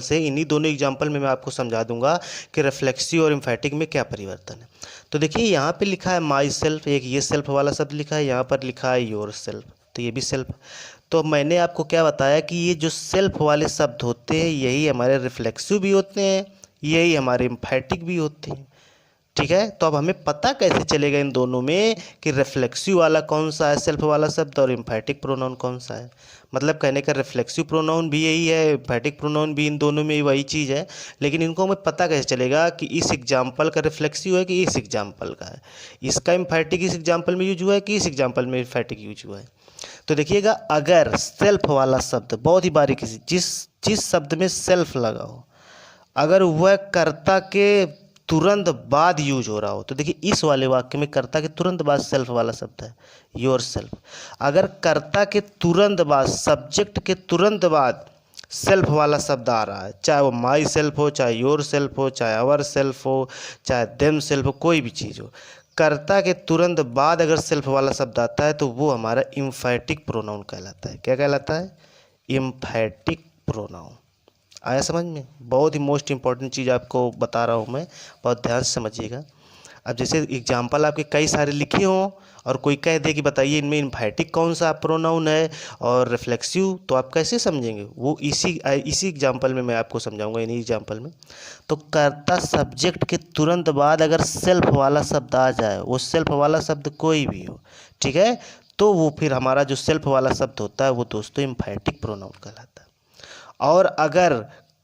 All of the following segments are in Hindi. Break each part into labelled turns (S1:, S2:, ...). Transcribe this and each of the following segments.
S1: से इन्हीं दोनों एग्जाम्पल में मैं आपको समझा दूंगा कि रिफ्लेक्सिव और एम्फैटिक में क्या परिवर्तन है। तो देखिए यहाँ पे लिखा है माई सेल्फ, एक ये सेल्फ वाला शब्द लिखा है, यहाँ पर लिखा है योर सेल्फ, तो ये भी सेल्फ। तो मैंने आपको क्या बताया कि ये जो सेल्फ वाले शब्द होते हैं यही हमारे रिफ्लेक्सिव भी होते हैं, यही हमारे एम्फैटिक भी होते हैं। ठीक है, तो अब हमें पता कैसे चलेगा इन दोनों में कि रिफ्लेक्सिव वाला कौन सा है सेल्फ वाला शब्द और एम्फैटिक प्रोनाउन कौन सा है। मतलब कहने का रिफ्लेक्सिव प्रोनाउन भी यही है, एम्फैटिक प्रोनाउन भी, इन दोनों में वही चीज़ है, लेकिन इनको हमें पता कैसे चलेगा कि इस एग्जाम्पल का रिफ्लेक्सिव है कि इस एग्जाम्पल का है, इसका एम्फैटिक इस एग्जाम्पल में यूज हुआ है कि इस एग्जाम्पल में एम्फैटिक यूज हुआ है। तो देखिएगा, अगर सेल्फ वाला शब्द बहुत ही बारीकी से, जिस शब्द में सेल्फ लगा हो, अगर वह कर्ता के तुरंत बाद यूज हो रहा हो, तो देखिए इस वाले वाक्य में कर्ता के तुरंत बाद सेल्फ वाला शब्द है योर सेल्फ। अगर कर्ता के तुरंत बाद, सब्जेक्ट के तुरंत बाद सेल्फ वाला शब्द आ रहा है, चाहे वो माई सेल्फ हो, चाहे योर सेल्फ हो, चाहे आवर सेल्फ हो, चाहे देम सेल्फ हो, कोई भी चीज़ हो, कर्ता के तुरंत बाद अगर सेल्फ वाला शब्द आता है तो वो हमारा एम्फैटिक प्रोनाउन कहलाता है। क्या कहलाता है? एम्फैटिक प्रोनाउन। आया समझ में? बहुत ही मोस्ट इंपॉर्टेंट चीज़ आपको बता रहा हूँ मैं, बहुत ध्यान से समझिएगा। अब जैसे एग्जाम्पल आपके कई सारे लिखे हों और कोई कह दे कि बताइए इनमें एम्फैटिक कौन सा प्रोनाउन है और रिफ्लेक्सिव, तो आप कैसे समझेंगे? वो इसी एग्जाम्पल में मैं आपको समझाऊंगा, इन्हीं एग्जाम्पल में। तो कर्ता सब्जेक्ट के तुरंत बाद अगर सेल्फ वाला शब्द आ जाए, वो सेल्फ वाला शब्द कोई भी हो, ठीक है, तो वो फिर हमारा जो सेल्फ वाला शब्द होता है वो दोस्तों एम्फैटिक प्रोनाउन कहलाता है। और अगर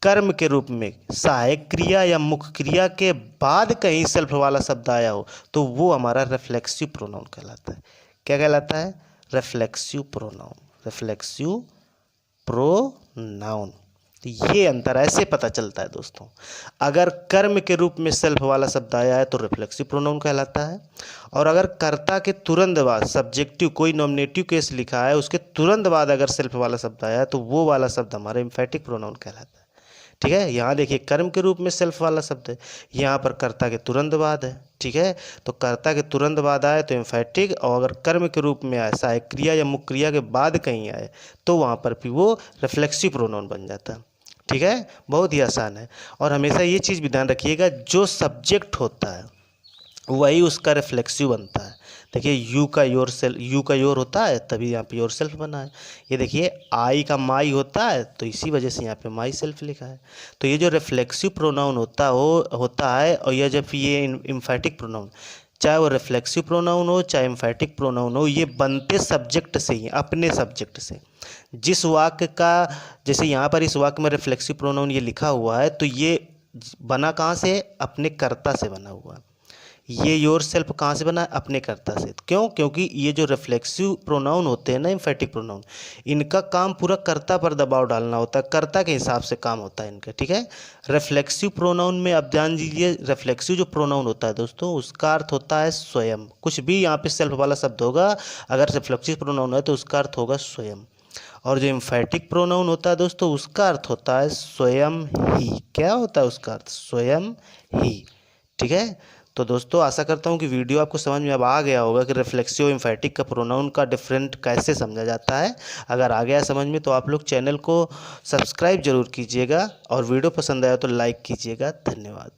S1: कर्म के रूप में सहायक क्रिया या मुख्य क्रिया के बाद कहीं सेल्फ वाला शब्द आया हो तो वो हमारा रिफ्लेक्सिव प्रोनाउन कहलाता है। क्या कहलाता है? Reflexive pronoun. Reflexive pronoun. तो ये अंतर ऐसे पता चलता है दोस्तों। अगर कर्म के रूप में सेल्फ वाला शब्द आया है तो रिफ्लेक्सिव प्रोनाउन कहलाता है, और अगर कर्ता के तुरंत बाद सब्जेक्टिव कोई नॉमिनेटिव केस लिखा है उसके तुरंत बाद अगर सेल्फ वाला शब्द आया है तो वो वाला शब्द हमारा एम्फैटिक प्रोनाउन कहलाता है। ठीक है, यहाँ देखिए कर्म के रूप में सेल्फ वाला शब्द है, यहाँ पर कर्ता के तुरंत बाद है। ठीक है, तो कर्ता के तुरंत बाद आए तो एम्फैटिक, और अगर कर्म के रूप में आए, सहायक क्रिया या मुख्य क्रिया के बाद कहीं आए, तो वहाँ पर भी वो रिफ्लेक्सिव प्रोनाउन बन जाता है। ठीक है, बहुत ही आसान है। और हमेशा ये चीज़ भी ध्यान रखिएगा, जो सब्जेक्ट होता है वही उसका रिफ्लेक्सिव बनता है। देखिए यू का योर सेल्फ, यू का योर होता है तभी यहाँ पे योर सेल्फ बना है। ये देखिए आई का माई होता है तो इसी वजह से यहाँ पे माई सेल्फ लिखा है। तो ये जो रिफ्लेक्सिव प्रोनाउन होता है, और यह जब ये एम्फैटिक प्रोनाउन, चाहे वो रिफ्लेक्सिव प्रोनाउन हो चाहे एम्फैटिक प्रोनाउन हो, ये बनते सब्जेक्ट से ही, अपने सब्जेक्ट से। जिस वाक्य का, जैसे यहाँ पर इस वाक्य में रिफ्लेक्सिव प्रोनाउन ये लिखा हुआ है तो ये बना कहाँ से? अपने कर्ता से बना हुआ है। ये योर सेल्फ कहाँ से बना है? अपने कर्ता से। क्यों? क्योंकि ये जो रिफ्लेक्सिव प्रोनाउन होते हैं ना, एम्फैटिक प्रोनाउन, इनका काम पूरा कर्ता पर दबाव डालना होता है, कर्ता के हिसाब से काम होता है इनका। ठीक है, रिफ्लेक्सिव प्रोनाउन में अब ध्यान दीजिए, रिफ्लेक्सिव जो प्रोनाउन होता है दोस्तों उसका अर्थ होता है स्वयं। कुछ भी यहाँ पे सेल्फ वाला शब्द होगा, अगर रिफ्लेक्सिव प्रोनाउन है तो उसका अर्थ होगा स्वयं। और जो एम्फैटिक प्रोनाउन होता है दोस्तों उसका अर्थ होता है स्वयं ही। क्या होता है उसका अर्थ? स्वयं ही। ठीक है, तो दोस्तों आशा करता हूँ कि वीडियो आपको समझ में अब आ गया होगा कि रिफ्लेक्सिव एम्फैटिक का प्रोनाउन का डिफरेंट कैसे समझा जाता है। अगर आ गया समझ में तो आप लोग चैनल को सब्सक्राइब जरूर कीजिएगा, और वीडियो पसंद आया तो लाइक कीजिएगा। धन्यवाद।